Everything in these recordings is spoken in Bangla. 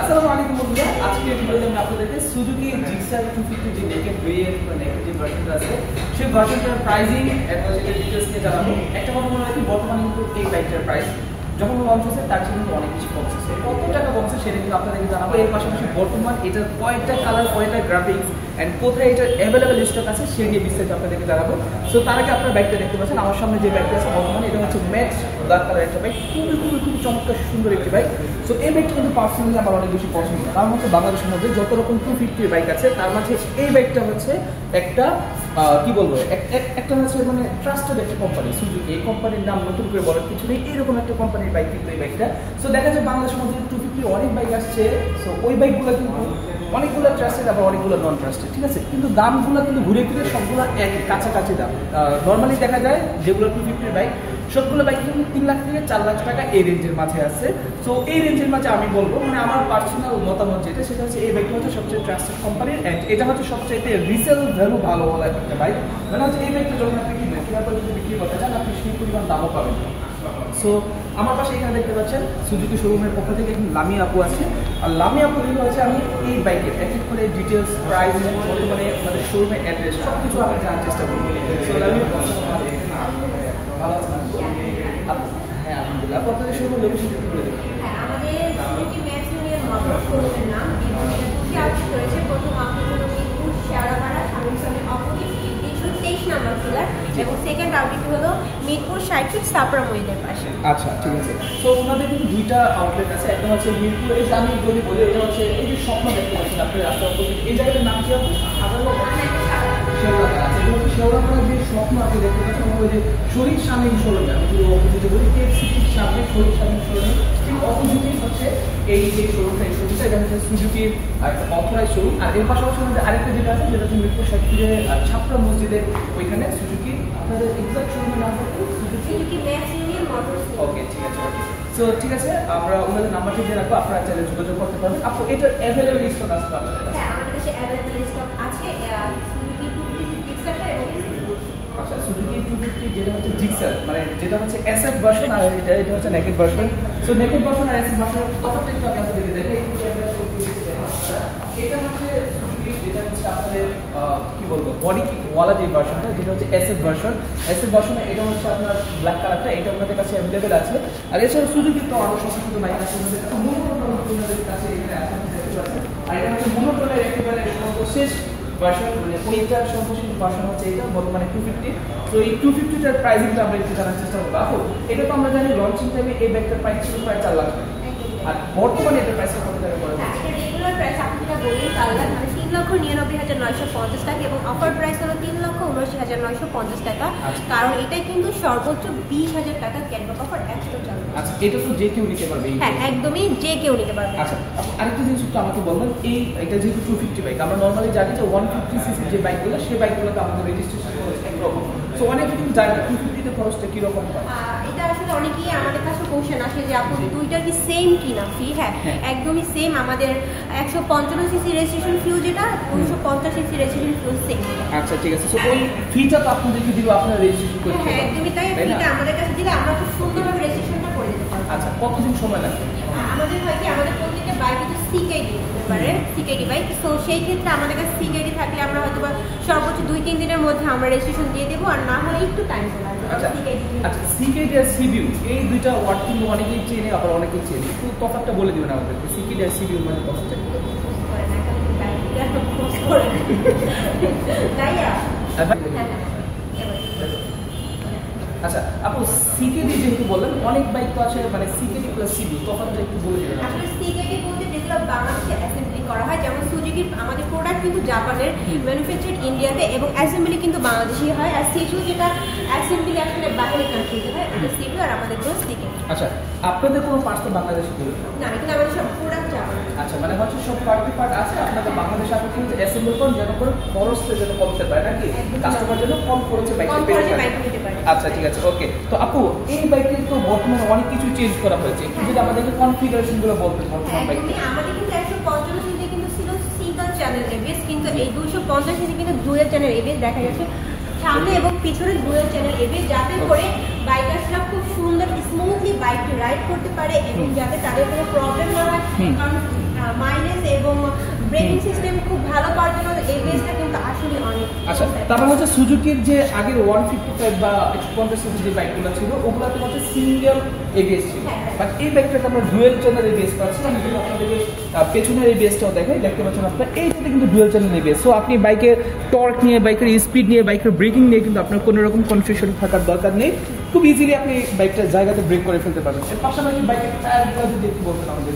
আসসালামু আলাইকুম বন্ধুরা, আজকে ভিডিওতে আমি আপনাদেরকে সুজুকি জিক্সার 250 যে নেকেড ভেরিয়েন্ট বা নেকেড যে ভার্সনটা আছে সেই ভার্সনটার প্রাইসিং এবং সেটার ডিটেইলস নিয়ে জানাবো। একটা কথা মনে রাখি, বর্তমানে কিন্তু এই বাইকটার প্রাইস যখন লঞ্চ হয়েছে তার চেয়ে কিন্তু অনেক বেশি কমছে। কত টাকা কমছে সেটা কিন্তু আপনাদেরকে জানাবো। এর পাশাপাশি বর্তমান এটার কয়েকটা কালার, কয়েকটা গ্রাফিক্স অ্যান্ড কোথায় এটা অ্যাভেলেবেল স্টক আছে সে নিয়ে বিস্তারিত আপনাদেরকে জানাবো। সো তার আগে আপনার বাইকটা দেখতে পাচ্ছেন, আমার সামনে যে বাইকটা আছে বর্তমানে এটা হচ্ছে ম্যাট ব্ল্যাক কালার একটা বাইক, খুবই চমৎকার সুন্দর একটি বাইক। সো এই বাইকটা কিন্তু পার্সোনালি আমার অনেক বেশি পছন্দ, কারণ হচ্ছে বাংলাদেশের মধ্যে যত রকম 250 বাইক আছে তার মাঝে এই বাইকটা হচ্ছে একটা কি বলবো, একটা হচ্ছে মানে ট্রাস্টেড একটা কোম্পানি সুজুকি। এই কোম্পানির নাম নতুন করে বলার কিছু নেই, এরকম একটা কোম্পানির বাইক কিন্তু এই বাইকটা। সো দেখা যায় বাংলাদেশের মধ্যে 250 অনেক বাইক আসছে। সো ওই বাইকগুলো কিন্তু অনেকগুলো ট্রাস্টেড আবার অনেকগুলো নন ট্রাস্টেড, ঠিক আছে, কিন্তু দামগুলো কিন্তু ঘুরে ফিরে সবগুলো একই কাছাকাছি দাম। নর্মালি দেখা যায় যেগুলো 250 বাইক সবগুলো বাইক কিন্তু 3 লাখ থেকে 4 লাখ টাকা এই রেঞ্জের মাঝে আছে। সো এই রেঞ্জের মাঝে আমি বলবো, মানে আমার পার্সোনাল মতামত যেটা, সেটা হচ্ছে এই বাইকটা হচ্ছে সবচেয়ে ট্রাস্টেড কোম্পানির, এটা হচ্ছে সবচেয়ে রিসেল ভ্যালু ভালো বলা একটা বাইক। মানে হচ্ছে এই বাইকটা যখন আপনি কিনবেন, কেনার পর যদি বিক্রি করতে চান আপনি সেই পরিমাণ দামও পাবেন। সো আমার পাশে এখানে দেখতে পাচ্ছেন সুজুকি শোরুমের পক্ষ থেকে একজন লামি আপু আছে। আর লামি আপু যেগুলো হচ্ছে আমি এই বাইকের এক এক করে ডিটেলস, প্রাইস, বর্তমানে মানে শোরুমের অ্যাড্রেস সব কিছু আমি জানার চেষ্টা করবো। সো লামি আপু ভালো আছেন? হ্যাঁ আলহামদুলিল্লাহ। আপু আপনাদের শোরুমের লোকেশন একটু বলে দেবেন। হ্যাঁ, আমাদের সুজুকি ম্যাক্স ইউনিয়ন মোটর শোরুমের নাম দুটি আউটলেট রয়েছে। প্রথম আউটলেট হলো মিরপুর শেওড়াপাড়া সামনে অপোজিট 323 নাম্বার পিলার, এবং সেকেন্ড আউটলেট হলো মিরপুর 60 ফিট সাপড়া মহিলার পাশে। আচ্ছা ঠিক আছে। তো ওনাদের কিন্তু দুইটা আউটলেট আছে, একটা হচ্ছে মিরপুর, এই যে আমি যদি বলি এটা হচ্ছে এই যে স্বপ্ন দেখতে পাচ্ছেন আপনি রাস্তা অপোজিট, এই জায়গাটার নাম কি হবে? শেওড়াপাড়া আছে, এবং শেওড়াপাড়ার যে স্বপ্ন আপনি দেখতে পাচ্ছেন ওই যে শরীর শামীম শোরুম, আমি যদি অপোজিটে বলি কেএফসিটির সামনে শরীর শামীম শোরুম, ঠিক অপোজিটেই হচ্ছে এই যে শোরুমটা, এই শোরুমটা এটা হচ্ছে সুজুকির একটা অথরাইজ শোরুম। আর এর পাশাপাশি আরেকটা যেটা আছে যেটা হচ্ছে মিরপুর 60 ফিটে ছাপড়া মসজিদের ওইখানে সুজুকি। আপনাদের এক্সাক্ট শোরুমের নাম হচ্ছে সুজুকি ম্যাক্স ইউনিয়ন মোটর। ওকে ঠিক আছে। সো ঠিক আছে, আমরা ওনাদের নাম্বারটি দিয়ে রাখবো, আপনারা চাইলে যোগাযোগ করতে পারবেন। আপু এটার অ্যাভেলেবল স্টক আছে তো আপনাদের কাছে? হ্যাঁ, আমাদের কাছে অ্যাভেলেবল স্টক আছে সুজুকি 250 জিক্সারটা এবং আচ্ছা, সুজুকি 250 যেটা হচ্ছে জিক্সার, মানে যেটা হচ্ছে এসএফ ভার্সন, আর এটা হচ্ছে naked version. So naked version আর এসএফ ভার্সন তফাৎটা একটু আমি আপনাদেরকে দেখাই। এটা হচ্ছে যেটা হচ্ছে আপনাদের কি বলবো বডি কিট ওয়ালা যে ভার্সনটা, যেটা হচ্ছে এসএফ ভার্সন। এসএফ ভার্সনে এটা হচ্ছে আপনার ব্ল্যাক কালারটা, এটা আপনাদের কাছে অ্যাভেলেবেল আছে। আর এছাড়া সুজুকি তো আরো সচেতন বাইক আছে ওনাদের কাছে এখানে আছে, আর এটা হচ্ছে মনোটনের একেবারে সর্বশেষ ভার্সন, মানে এইটার সর্বশেষ ভার্সন হচ্ছে এটা বর্তমানে 250। তো এই 250টার প্রাইসিংটা আমরা একটু জানার চেষ্টা করবো। আপু এটা তো আমরা জানি লঞ্চিং টাইমে এই ব্যাগটার প্রাইস ছিল প্রায় 4 লাখ টাকা, আর বর্তমানে এটার প্রাইস কত টাকা পড়ে? রেগুলার প্রাইস আপনি যেটা বললেন 4 লাখ, মানে 3,99,950 টাকা, এবং অফার প্রাইস হলো 3,79,950 টাকা। কারণ এটা কিন্তু সর্বোচ্চ 20,000 টাকা ক্যাশব্যাক অফার এক্সট্রা চালু। আচ্ছা, এটা তো যে কেউ নিতে পারবে? হ্যাঁ, একদমই যে কেউ নিতে পারবে। আচ্ছা, আরেকটা জিনিস একটু আমাকে বলবেন, এটা যেহেতু 250 বাইক, আমরা নর্মালি জানি যে 150 সিসি যে বাইকগুলো, সেই বাইকগুলোতে আমাদের রেজিস্ট্রেশন খরচ একরকম। সো অনেকে কিন্তু জানে না 250 তে খরচটা কিরকম হয়। এটা আসলে অনেকেই আমাদের কাছে কোশ্চেন আসে যে আপু দুইটা কি সেম কিনা ফি? হ্যাঁ, একদমই সেম। আমাদের 155 সিসি রেজিস্ট্রেশন ফি যেটা, 250 সিসি রেজিস্ট্রেশন ফি সেম। আচ্ছা ঠিক আছে। সো ওই ফিটা তো আপনাদেরকে দিব, আপনারা রেজিস্ট্রেশন করতে হ্যাঁ, একদমই তাই। ফিটা আমাদের কাছে দিলে আমরা খুব সুন্দরভাবে রেজিস্ট্রেশনটা করে দিতে পারবো। আচ্ছা, কতদিন সময় লাগবে? আমাদের হয় কি, আমাদের প্রত্যেকটা বাইক কিন্তু সিকেডি হতে পারে, সিকেডি বাইক। সো সেই ক্ষেত্রে আমাদের কাছে সিকেডি থাকলে আমরা হয়তো বা সর্বোচ্চ 2-3 দিনের মধ্যে আমরা রেজিস্ট্রেশন দিয়ে দেবো, আর না হলে একটু টাইম লাগবে। আচ্ছা, সিকেডি আর সিবিউ এই দুইটা ওয়ার্ড কিন্তু অনেকেই চেনে, আবার অনেকেই চেনে, একটু তফাৎটা বলে দিবেন আমাদেরকে, সিকেডি আর সিবিউ মানে তফাৎটা কি? আচ্ছা আপু, সিকেডি যেহেতু বললেন, অনেক বাইক তো আছে, মানে সিকেডি প্লাস সিবিউ তফাৎটা একটু বলে দিবেন। আসলে সিকেডি বলতে যেগুলো বাংলাদেশে অ্যাসেম্বলি করা হয়, যেমন সুজুকির আমাদের প্রোডাক্ট কিন্তু জাপানের, ম্যানুফ্যাকচার্ড ইন্ডিয়াতে, এবং অ্যাসেম্বলি কিন্তু বাংলাদেশে হয়। আর সিবিউ যেটা অ্যাসেম্বলি আসলে বাইরের কান্ট্রিতে হয়, ওটা সিবিউ, আর আমাদের কোনো সিকেডি। আচ্ছা, আপনাদের কোনো পার্টস তো বাংলাদেশে তৈরি না, কিন্তু আমাদের সব প্রোডাক্ট জাপান। আচ্ছা, মানে হচ্ছে সব পার্ট আছে আপনাদের বাংলাদেশে, আপনি কিন্তু অ্যাসেম্বল করেন যেন করে খরচটা যেন কমতে পারে, নাকি কাস্টমার যেন কম খরচে বাইকটা পেতে পারে। আচ্ছা ঠিক আছে, ওকে। তো আপু এই বাইকটি তো বর্তমানে অনেক কিছু চেঞ্জ করা হয়েছে, একটু যদি আমাদেরকে কনফিগারেশন গুলো বলতেন বর্তমান বাইক। আমাদের কিন্তু 150 সিসি কিন্তু ছিল সিঙ্গেল চ্যানেল এবিএস, কিন্তু এই 250 সিসি কিন্তু ডুয়াল চ্যানেল এবিএস দেখা যাচ্ছে সামনে এবং পিছনে ডুয়াল চ্যানেল এবিএস, যাতে করে বাইকার্সরা খুব সুন্দর স্মুথলি বাইকটি রাইড করতে পারে এবং যাতে তাদের কোনো প্রবলেম না হয়। কারণ মাইলেজ এবং ব্রেকিং সিস্টেম খুব ভালো পাওয়ার জন্য এবিএসটা কিন্তু আসলে অনেক। আচ্ছা, তারপর হচ্ছে সুজুকির যে আগের 155 বা 150 সিসি যে বাইকগুলো ছিল ওগুলোতে হচ্ছে সিঙ্গেল এবিএস ছিল, বাট এই বাইকটাতে আমরা ডুয়েল চ্যানেল এবিএস পাচ্ছি। আমি যদি আপনাদেরকে পেছনের এবিএসটাও দেখাই, দেখতে পাচ্ছেন আপনারা এইটাতে কিন্তু ডুয়েল চ্যানেল এবিএস। সো আপনি বাইকের টর্ক নিয়ে, বাইকের স্পিড নিয়ে, বাইকের ব্রেকিং নিয়ে কিন্তু আপনার কোনো রকম কনফিউশন থাকার দরকার নেই। খুব ইজিলি আপনি বাইকটা জায়গাতে ব্রেক করে ফেলতে পারবেন। এর পাশাপাশি বাইকের টায়ারগুলো যদি একটু বলতেন আমাদের,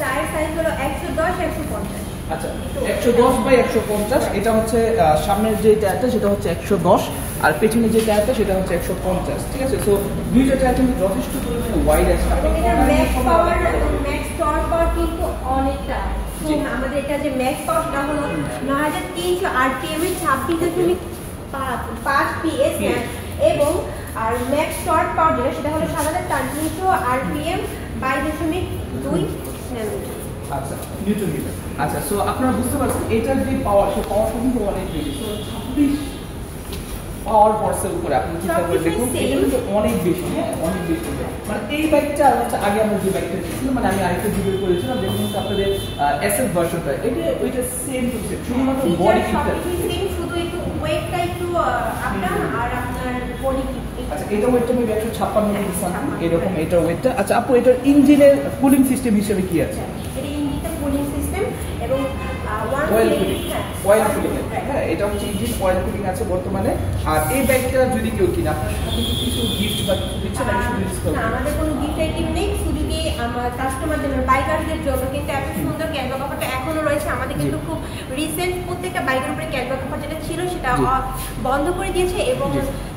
টায়ার সাইজ হলো 110 150। আচ্ছা, 110 বাই 150। এটা হচ্ছে সামনের যে টায়ারটা সেটা হচ্ছে 110, আর পেছনের যে টায়ারটা সেটা হচ্ছে 150। ঠিক আছে, সো দুইটা টায়ার কিন্তু যথেষ্ট পরিমাণে ওয়াইড আছে। এটা ম্যাক্স পাওয়ার এবং ম্যাক্স টর্ক পাওয়ার কিন্তু অনেকটা। আমাদের এটা যে ম্যাক্স পাওয়ার সেটা হলো 9300 আরপিএম এর 26.5 PS এবং আর ম্যাক্স টর্ক পাওয়ার যেটা সেটা হলো 7300 আরপিএম 22.2 নিউটন। আচ্ছা, নিউটন মিটার। আচ্ছা, সো আপনারা বুঝতে পারছেন এটার যে পাওয়ার, সে পাওয়ারটা কিন্তু অনেক বেশি। সো 26 পাওয়ার ফোর্সের উপরে আপনি চিন্তা করে দেখুন, এটা কিন্তু অনেক বেশি। হ্যাঁ, অনেক বেশি। মানে এই বাইকটা হচ্ছে আগে আমরা যে বাইকটা দেখছিলাম, মানে আমি আরেকটা ভিডিও করেছিলাম, দেখুন হচ্ছে আপনাদের এসএফ ভার্সনটা, এটা ওইটা সেম টু সেম, শুধুমাত্র বডি কিটটা সেম, শুধু একটু ওয়েটটা একটু আপ ডাউন আর আপনার বডি কিট। আচ্ছা, এটা ওয়েটটা মেবি 156 কেজি সামথিং এরকম এটার ওয়েটটা। আচ্ছা আপু, এটার ইঞ্জিনের কুলিং সিস্টেম হিসেবে কি আছে? এটা ইঞ্জিনটা কুলিং সিস্টেম এবং অয়েল কুলিং, অয়েল কুলিং। হ্যাঁ, এটা হচ্ছে ইঞ্জিন অয়েল কুলিং আছে বর্তমানে। আর এই বাইকটা যদি কেউ কিনে, আপনার সাথে কিছু গিফট বা কিছু দিচ্ছে না? না, আমাদের কোনো গিফট আইটেম নেই, শুধু কি আমার কাস্টমারদের বাইকারদের জন্য কিন্তু এত সুন্দর ক্যাটলগ অফারটা এখনো রয়েছে। আমাদের কিন্তু খুব রিসেন্ট প্রত্যেকটা বাইকের উপরে ক্যাটলগ অফার যেটা ছিল সেটা বন্ধ করে দিয়েছে এবং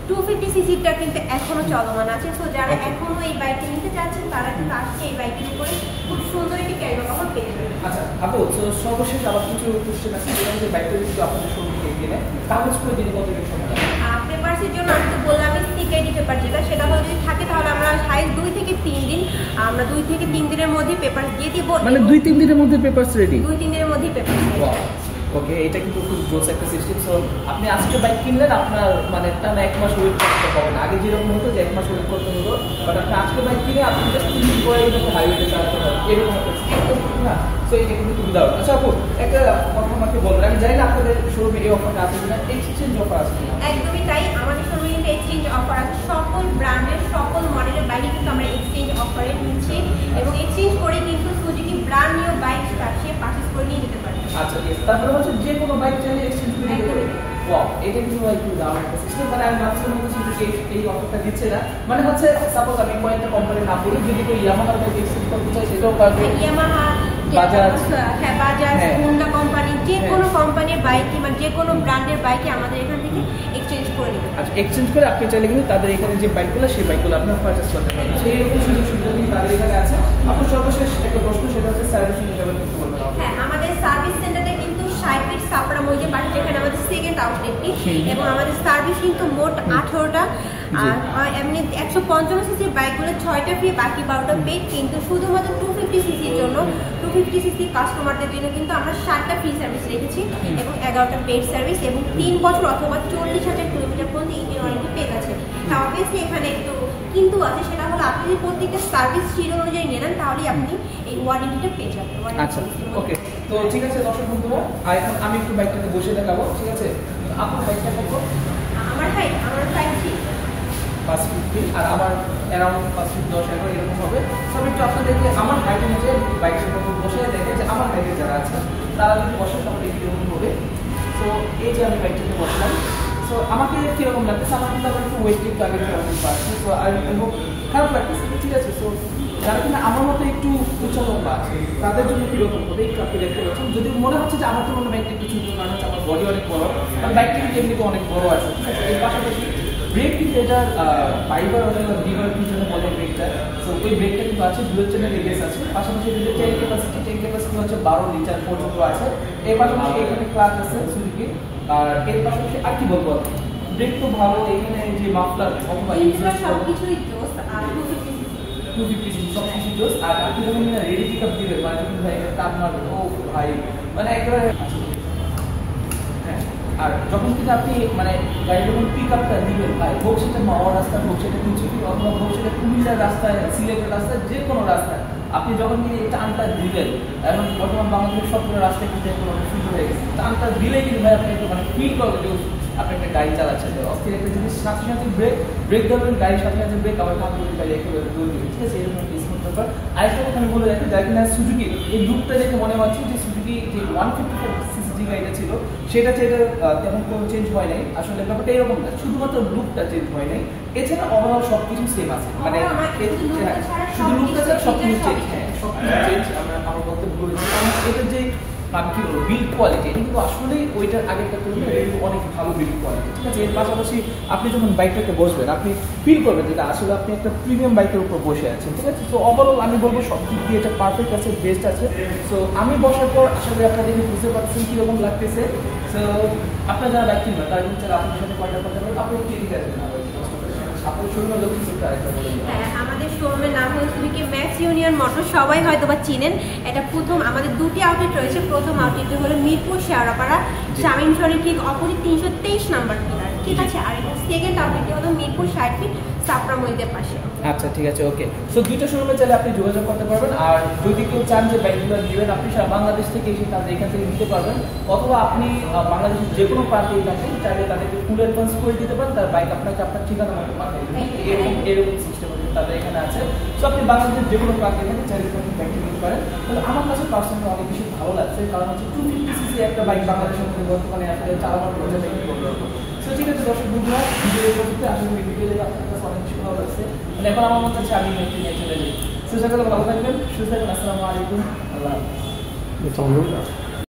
250 সিসিটা কিন্তু এখনো চলমান আছে। তো যারা এখনো এই বাইকটা নিতে চাচ্ছেন তারা কিন্তু আজকে এই বাইকের উপরে খুব সুন্দর একটি ক্যাটলগ অফার পেয়ে যাবেন। আচ্ছা আপু, তো সর্বশেষ আবার কিছু কোশ্চেন আছে, যেটা হচ্ছে বাইকটা যদি আপনাদের শোরুম থেকে কিনে কাগজ করে দিলে কত দিন সময় লাগে? পেপারসের জন্য আমি তো বললাম সিকেডি পেপার যেটা, সেটা হলো যদি থাকে তাহলে আমরা সাইজ 2 থেকে 3 দিন, আমরা 2 থেকে 3 দিনের মধ্যে পেপার দিয়ে দিব। মানে 2-3 দিনের মধ্যে পেপারস রেডি? 2-3 দিনের মধ্যে পেপার। ওকে, এটা কিন্তু খুব জোস একটা সিস্টেম। সো আপনি আজকে বাইক কিনলেন, আপনার মানে টানা 1 মাস ওয়েট করতে হবে না। আগে যেরকম হতো যে 1 মাস ওয়েট করতে হতো, বাট আপনি আজকে বাইক কিনে আপনি জাস্ট 3 দিন পরে কিন্তু হাইওয়েতে চালাতে পারবেন, এরকম একটা সিস্টেম না? সো এটা কিন্তু খুব দারুণ। আচ্ছা আপু, একটা কথা আমাকে বলবেন, আমি জানি না আপনাদের শোরুমে এই অফারটা আছে কিনা, এক্সচেঞ্জ অফার আছে কিনা? একদমই তাই, আমাদের শোরুমে এক্সচেঞ্জ অফার আছে। সকল ব্র্যান্ডের সকল মডেলের বাইকে কিন্তু আমরা এক্সচেঞ্জ অফারে নিচ্ছি এবং এক্সচেঞ্জ করে কিন্তু সুজুকি ব্র্যান্ড নিউ বাইক সে পারচেজ করে নিয়ে যেতে পারে। আচ্ছা, তারপরে হচ্ছে যে কোনো বাইক চাইলে এক্সচেঞ্জ করে নিতে পারবে। ওয়াও, এটা কিন্তু একটু দারুণ একটা সিস্টেম। মানে আমি ভাবছিলাম হচ্ছে এই অফারটা দিচ্ছে না, মানে হচ্ছে সাপোজ আমি কয়েকটা কোম্পানি নাম বলি, যদি কেউ ইয়ামাহার বাইক এক্সচেঞ্জ করতে চাই সেটাও পারবে। ইয়ামাহা, বাজাজ, হ্যাঁ বাজাজ, হোন্ডা কোম্পানি, যে কোনো কোম্পানির বাইক কিংবা যে কোনো ব্র্যান্ডের বাইকে আমাদের এখান থেকে এক্সচেঞ্জ করে নিতে। আচ্ছা, এক্সচেঞ্জ করে আপনি চাইলে কিন্তু তাদের এখানে যে বাইকগুলো সেই বাইকগুলো আপনার পারচেজ করতে পারবেন। সেই রকম সুযোগ সুবিধা কিন্তু তাদের এখানে আছে। আপনার সর্বশেষ একটা প্রশ্ন, সেটা হচ্ছে সার্ভিসিং হিসাবে কিছু বলবেন? হ্যাঁ, আমাদের সার্ভিস সেন্টারে কিন্তু 60 ফিট সাপড়া মইজে পাশে, যেখানে আমাদের সেকেন্ড আউটলেটটি, এবং আমাদের সার্ভিস কিন্তু মোট 18টা। আর এমনি 155 সিসির বাইকগুলো 6টা ফ্রি, বাকি 12টা পেড। কিন্তু শুধুমাত্র 250 সিসির জন্য, 250 সিসির কাস্টমারদের জন্য কিন্তু আমরা 7টা ফ্রি সার্ভিস রেখেছি এবং 11টা পেড সার্ভিস এবং 3 বছর অথবা 40,000 কিলোমিটার পর্যন্ত ইঞ্জিন ওয়ারেন্টি পেয়ে আছে। তা অবভিয়াসলি এখানে একটু কিন্তু আছে, সেটা হলো আপনি যদি প্রত্যেকটা সার্ভিস শিডিউল অনুযায়ী নেন তাহলেই আপনি এই ওয়ারেন্টিটা পেয়ে যাবেন। আচ্ছা, ওকে, তো ঠিক আছে দর্শক বন্ধুরা, এখন আমি একটু বাইকটাকে বসে দেখাবো। ঠিক আছে, আপনার বাইকটা কত? আমার 5 5 ফিট, আর আমার অ্যারাউন্ড 5 ফিট 10 এরকম হবে। সব একটু আপনাদেরকে আমার হাইট অনুযায়ী বাইকের মধ্যে বসে দেখে যে আমার হাইটে যারা আছে তারা যদি বসে তাহলে কীরকম হবে। তো এই যে আমি বাইকটাকে বসলাম, সো আমাকে কীরকম লাগতেছে? আমার কিন্তু আমার একটু ওয়েট একটু আগে অনেক বাড়ছে, সো আর খারাপ লাগতেছে। ঠিক আছে, সো যারা কিনা আমার মতো একটু উঁচা লম্বা আছে তাদের জন্য কীরকম হবে একটু আপনি দেখতে পাচ্ছেন। যদি মনে হচ্ছে যে আমার তো মনে বাইকটা একটু ছোটো, কারণ হচ্ছে আমার বডি অনেক বড়, আর বাইকটা কিন্তু এমনিতে অনেক বড় আছে। ঠিক আছে, এর পাশাপাশি ব্রেক কিন্তু এটার ফাইবার অথবা লিভার পিছনে বলে ব্রেকটা, সো ওই ব্রেকটা কিন্তু আছে, ডুয়েল চ্যানেল এবিএস আছে। পাশাপাশি যদি ট্যাঙ্ক ক্যাপাসিটি হচ্ছে 12 লিটার পর্যন্ত আছে। এর পাশাপাশি এখানে ক্লাচ আছে সুজুকি, আর এর পাশাপাশি আর কি বলবো, ব্রেক তো ভালো। এখানে যে মাফলার অথবা সবকিছুই জোস, আর 250 সব কিছু জোস। আর আপনি যখন রেডি পিক আপ দিবেন, মানে যখন ভাই আপনার ও ভাই মানে একেবারে, হ্যাঁ, আর যখন কিন্তু আপনি মানে গাড়ি যখন পিক আপটা দিবেন, ভাই হোক সেটা মাওয়া রাস্তা, হোক সেটা কিছু অথবা হোক সেটা কুমিল্লার রাস্তায়, সিলেটের রাস্তায়, যে কোনো রাস্তায় আপনি যখন কিনে এই টানটা দিবেন, এখন বর্তমান বাংলাদেশের সবগুলো রাস্তায় কিন্তু এখন অনেক সুন্দর হয়ে গেছে, টানটা দিলে কিন্তু ভাই আপনি একটু মানে ফিল করবেন যে আপনি একটা গাড়ি চালাচ্ছেন, অস্থির একটা জিনিস, সাথে সাথে ব্রেক ধরবেন, গাড়ির সাথে সাথে ব্রেক, আবার কাপড় গাড়ি একেবারে দৌড় দিবে, ঠিক আছে, এরকম একটা স্মুথ ব্যাপার। আরেকটা কথা আমি বলে রাখি, যারা কিনা সুজুকি এই লুকটা দেখে মনে হচ্ছে যে সুজুকি যে 155cc যে গাড়িটা ছিল সেটা তেমন কোনো চেঞ্জ হয় নাই, আসলে ব্যাপারটা এরকম না, শুধুমাত্র লুকটা চেঞ্জ হয় নাই, এছাড়া ওভারঅল সবকিছু সেম আছে, মানে শুধু লুকটা ছাড়া সবকিছু চেঞ্জ, হ্যাঁ সবকিছু চেঞ্জ। আমার বক্তব্য বলেছি, কারণ এটার যে আমি কি বলবো বিল্ড কোয়ালিটি, এটা কিন্তু আসলেই ওইটার আগেরটা তুলনায় এটা অনেক ভালো বিল্ড কোয়ালিটি, ঠিক আছে। এর পাশাপাশি আপনি যখন বাইকটাতে বসবেন আপনি ফিল করবেন যেটা আসলে আপনি একটা প্রিমিয়াম বাইকের উপর বসে আছেন, ঠিক আছে। তো ওভারঅল আমি বলবো সব দিক দিয়ে এটা পারফেক্ট আছে, বেস্ট আছে। সো আমি বসার পর আসলে আপনারা দেখে বুঝতে পারছেন কীরকম লাগতেছে। সো আপনারা যারা বাইক কিনবেন তারা কিন্তু আপনার সাথে কন্ট্যাক্ট করতে পারেন, আপনি কি ঠিক আছে আমাদের শোরুমের নাম হলো সুজুকি ম্যাক্স ইউনিয়ন মোটর, সবাই হয়তো বা চিনেন। এটা প্রথম, আমাদের দুটি আউটলেট রয়েছে, প্রথম আউটলেটটি হলো মিরপুর শেওড়াপাড়া শামীম শরীফ ঠিক অপোজিট 323 নাম্বার পিলার, ঠিক আছে। আর সেকেন্ড আউটলেটটি হলো মিরপুর 60 ফিট সাপড়া মসজিদের পাশে। আচ্ছা ঠিক আছে, ওকে। সো দুইটা শোরুমে চাইলে আপনি যোগাযোগ করতে পারবেন, আর যদি কেউ চান যে বাইকগুলো নেবেন আপনি সারা বাংলাদেশ থেকে এসে তাদের এখান থেকে নিতে পারবেন, অথবা আপনি বাংলাদেশের যে কোনো প্রান্তেই থাকেন চাইলে তাদেরকে ফুল অ্যাডভান্স করে দিতে পারেন, তার বাইক আপনাকে আপনার ঠিকানা মতো পাঠাবে, এরকম সিস্টেম তাদের এখানে আছে। সো আপনি বাংলাদেশের যে কোনো প্রান্তে থাকেন চাইলে আপনি বাইকটি নিতে পারেন। তাহলে আমার কাছে পার্সোনালি অনেক বেশি ভালো লাগছে, কারণ হচ্ছে 250cc একটা বাইক বাংলাদেশের মধ্যে বর্তমানে আসলে চালানোর প্রয়োজন নেই। সো ঠিক আছে দর্শক বন্ধুরা, ভিডিও করতে আসলে ভিডিও দেখে আপনার কাছে অনেক বেশি ভালো লাগছে, মানে এখন আমার মনে হচ্ছে আমি একটু নিয়ে চলে যাই। সো সকালে ভালো থাকবেন, সুস্থ থাকবেন, আসসালামু আলাইকুম, আল্লাহ হাফেজ।